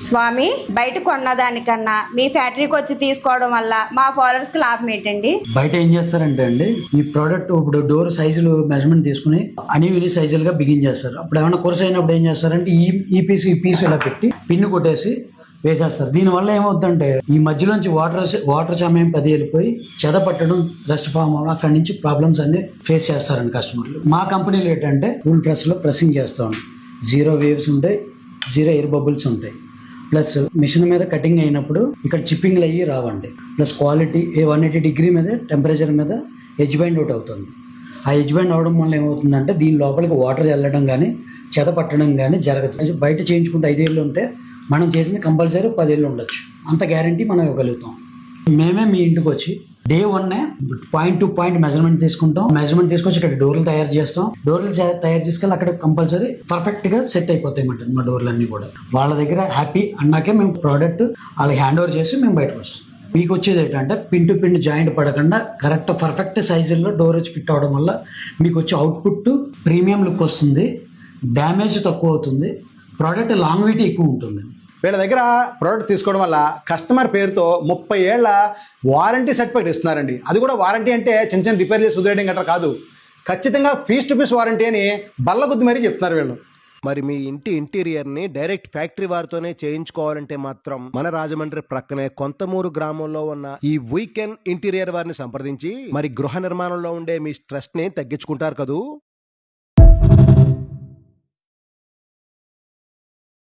స్వామి, బయట కొన్నదానికన్నా మీ ఫ్యాక్టరీకి వచ్చి తీసుకోవడం వల్ల మా ఫాలోవర్స్ కి లాభం ఏంటండి? బయట ఏం చేస్తారంటే అండి, ఈ ప్రోడక్ట్ ఇప్పుడు డోర్ సైజులు మెజర్మెంట్ తీసుకుని అన్ని సైజులుగా బిగిన్ చేస్తారు. అప్పుడు ఏమైనా కొరస అయినప్పుడు ఏం చేస్తారంటే ఈ పీస్ ఇలా పెట్టి పిన్ను కొట్టేసి వేసేస్తారు. దీనివల్ల ఏమవుతుందంటే ఈ మధ్యలోంచి వాటర్ సమయం 10 వెళ్ళిపోయి చెద పట్టడం, రెస్ట్ ఫామ్ అవ్వడం, అక్కడి నుంచి ప్రాబ్లమ్స్ అన్ని ఫేస్ చేస్తారండి కస్టమర్లు. మా కంపెనీలో ఏంటంటే కూల్ ప్రెస్లో ప్రెస్సింగ్ చేస్తాం. 0 వేవ్స్ ఉంటాయి, 0 ఎయిర్ బబుల్స్ ఉంటాయి. ప్లస్ మిషన్ మీద కటింగ్ అయినప్పుడు ఇక్కడ చిప్పింగ్లు అయ్యి రావండి. ప్లస్ క్వాలిటీ 180 డిగ్రీ మీద టెంపరేచర్ మీద ఎడ్జ్ బైండ్ అవుట్ అవుతుంది. ఆ ఎడ్జ్ బైండ్ అవడం వల్ల ఏమవుతుందంటే దీని లోపలికి వాటర్ వెళ్ళడం కానీ చెద పట్టడం కానీ జరుగుతుంది. బయట చేయించుకుంటే 5 ఏళ్ళు ఉంటే మనం చేసింది కంపల్సరీ 10 ఏళ్ళు ఉండొచ్చు. అంత గ్యారంటీ మనం ఇవ్వగలుగుతాం. మేమే మీ ఇంటికి వచ్చి day 1 point to point measurement తీసుకుంటాం. మెజర్మెంట్ తీసుకొచ్చి ఇక్కడ డోర్లు తయారు చేస్తాం. డోర్లు తయారు చేసుకెళ్ళి అక్కడ కంపల్సరీ పర్ఫెక్ట్ గా సెట్ అయిపోతాయి అన్నమాట మా డోర్లు అన్ని కూడా. వాళ్ళ దగ్గర హ్యాపీ అన్నాకే మేము ప్రోడక్ట్ వాళ్ళకి హ్యాండ్ ఓవర్ చేసి మేము బయటకు వస్తాం. మీకు వచ్చేది ఏంటంటే పిన్ టు పిన్ జాయింట్ పడకుండా కరెక్ట్ పర్ఫెక్ట్ సైజుల్లో డోర్ వచ్చి ఫిట్ అవడం వల్ల మీకు వచ్చే అవుట్పుట్ ప్రీమియం లుక్ వస్తుంది, డ్యామేజ్ తక్కువ అవుతుంది, ప్రోడక్ట్ లాంగ్విటీ ఎక్కువ ఉంటుంది. వీళ్ళ దగ్గర ప్రోడక్ట్ తీసుకోవడం వల్ల కస్టమర్ పేరుతో 30 ఏళ్ల వారంటీ సర్టిఫికేట్ ఇస్తున్నారండి. అది కూడా వారంటీ అంటే చిన్న చిన్న రిపేర్ చేసి వదిలేయడం గట్రా కాదు, ఖచ్చితంగా పీస్ టు పీస్ వారంటీ అని బల్లగుద్ది మరీ చెప్తున్నారు వీళ్ళు. మరి మీ ఇంటి ఇంటీరియర్ని డైరెక్ట్ ఫ్యాక్టరీ వారితోనే చేయించుకోవాలంటే మాత్రం మన రాజమండ్రి ప్రక్కనే కొంతమూరు గ్రామంలో ఉన్న ఈ వీకెండ్ ఇంటీరియర్ వారిని సంప్రదించి మరి గృహ నిర్మాణంలో ఉండే మీ స్ట్రెస్ ని తగ్గించుకుంటారు కదూ.